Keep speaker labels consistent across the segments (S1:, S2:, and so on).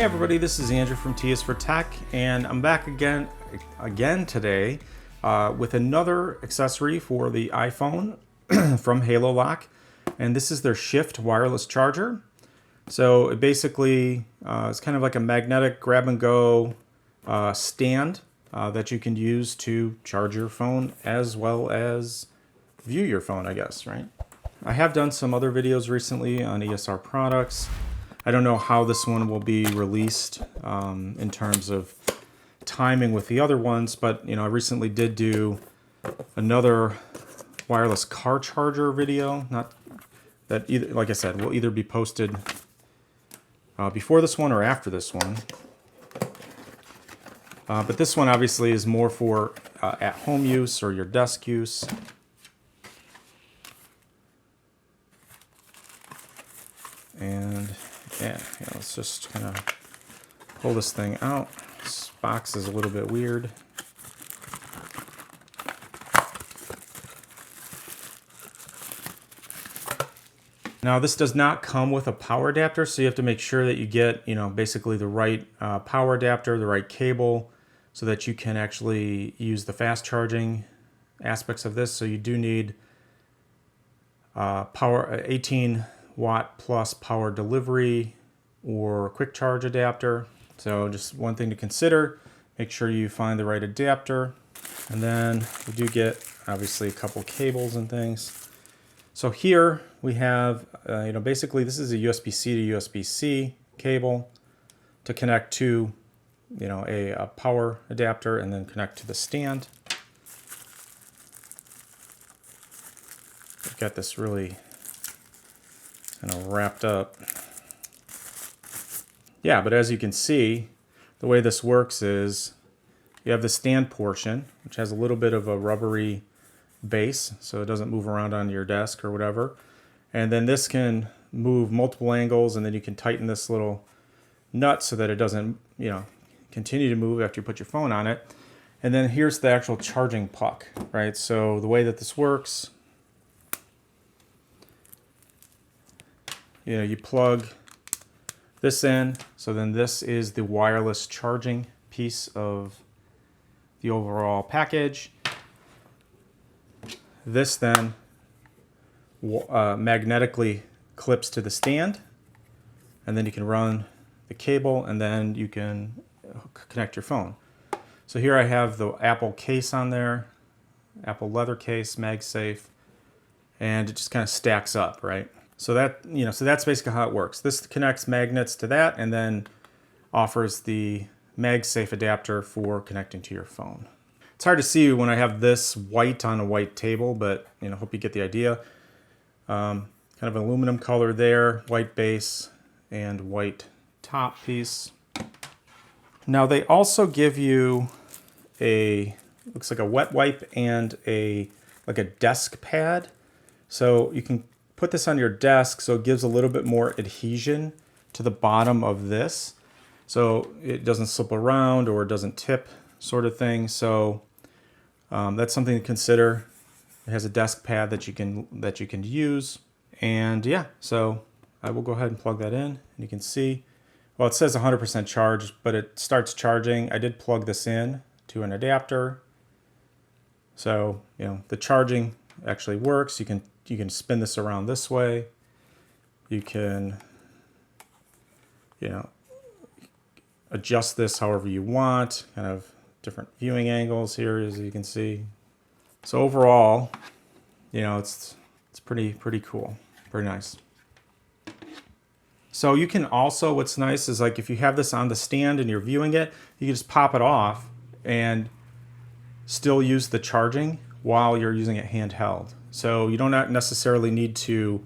S1: Hey everybody, this is Andrew from T is for Tech, and I'm back again today with another accessory for the iPhone from HaloLock, and this is their Shift wireless charger. So it basically is kind of like a magnetic grab-and-go stand that you can use to charge your phone as well as view your phone, I guess, right? I have done some other videos recently on ESR products. I don't know how this one will be released in terms of timing with the other ones, but I recently did do another wireless car charger video. Not that either, like I said, will either be posted before this one or after this one. But this one obviously is more for at-home use or your desk use. And yeah, let's just kind of pull this thing out. This box is a little bit weird. Now this does not come with a power adapter, so you have to make sure that you get, basically the right power adapter, the right cable, so that you can actually use the fast charging aspects of this. So you do need power 18 watt plus power delivery or quick charge adapter. So just one thing to consider, make sure you find the right adapter. And then we do get obviously a couple cables and things. So here we have, basically this is a USB-C to USB-C cable to connect to, a power adapter and then connect to the stand. I've got this really kind of wrapped up. Yeah, but as you can see, the way this works is you have the stand portion, which has a little bit of a rubbery base, so it doesn't move around on your desk or whatever. And then this can move multiple angles, and then you can tighten this little nut so that it doesn't, continue to move after you put your phone on it. And then here's the actual charging puck, right? So the way that this works, you plug this in, so then this is the wireless charging piece of the overall package. This then magnetically clips to the stand, and then you can run the cable, and then you can connect your phone. So here I have the Apple case on there, Apple leather case, MagSafe, and it just kind of stacks up, right? So that, so that's basically how it works. This connects magnets to that and then offers the MagSafe adapter for connecting to your phone. It's hard to see when I have this white on a white table, but hope you get the idea. Kind of an aluminum color there, white base and white top piece. Now they also give you looks like a wet wipe and like a desk pad. So you can put this on your desk so it gives a little bit more adhesion to the bottom of this, so it doesn't slip around or it doesn't tip, sort of thing. So that's something to consider. It has a desk pad that you can use, and yeah, so I will go ahead and plug that in, and you can see, well, it says 100% charged, but it starts charging. I did plug this in to an adapter, so the charging actually works. You can spin this around this way. You can, adjust this however you want, kind of different viewing angles here, as you can see. So overall, it's pretty cool, pretty nice. So you can also, what's nice is like if you have this on the stand and you're viewing it, you can just pop it off and still use the charging while you're using it handheld. So you don't necessarily need to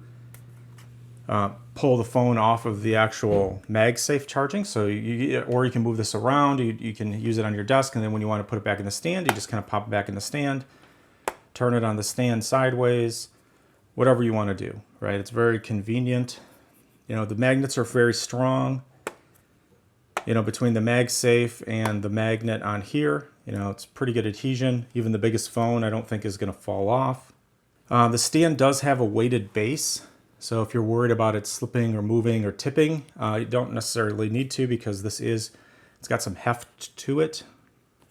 S1: pull the phone off of the actual MagSafe charging. So or you can move this around. You can use it on your desk, and then when you want to put it back in the stand, you just kind of pop it back in the stand, turn it on the stand sideways, whatever you want to do, right? It's very convenient. The magnets are very strong. Between the MagSafe and the magnet on here, it's pretty good adhesion. Even the biggest phone I don't think is going to fall off. The stand does have a weighted base, So if you're worried about it slipping or moving or tipping, you don't necessarily need to, because it's got some heft to it.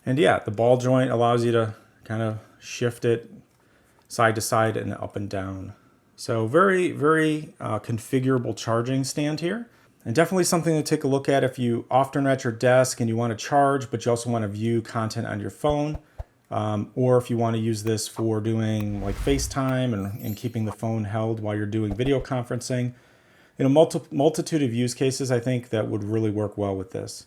S1: And yeah, the ball joint allows you to kind of shift it side to side and up and down. So very, very configurable charging stand here. And definitely something to take a look at if you often are at your desk and you want to charge, but you also want to view content on your phone. Or if you want to use this for doing like FaceTime and keeping the phone held while you're doing video conferencing. You know, multitude of use cases, I think, that would really work well with this.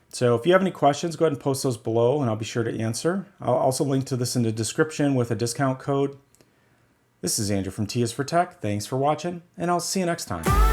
S1: So if you have any questions, go ahead and post those below and I'll be sure to answer. I'll also link to this in the description with a discount code. This is Andrew from T is for Tech. Thanks for watching, and I'll see you next time.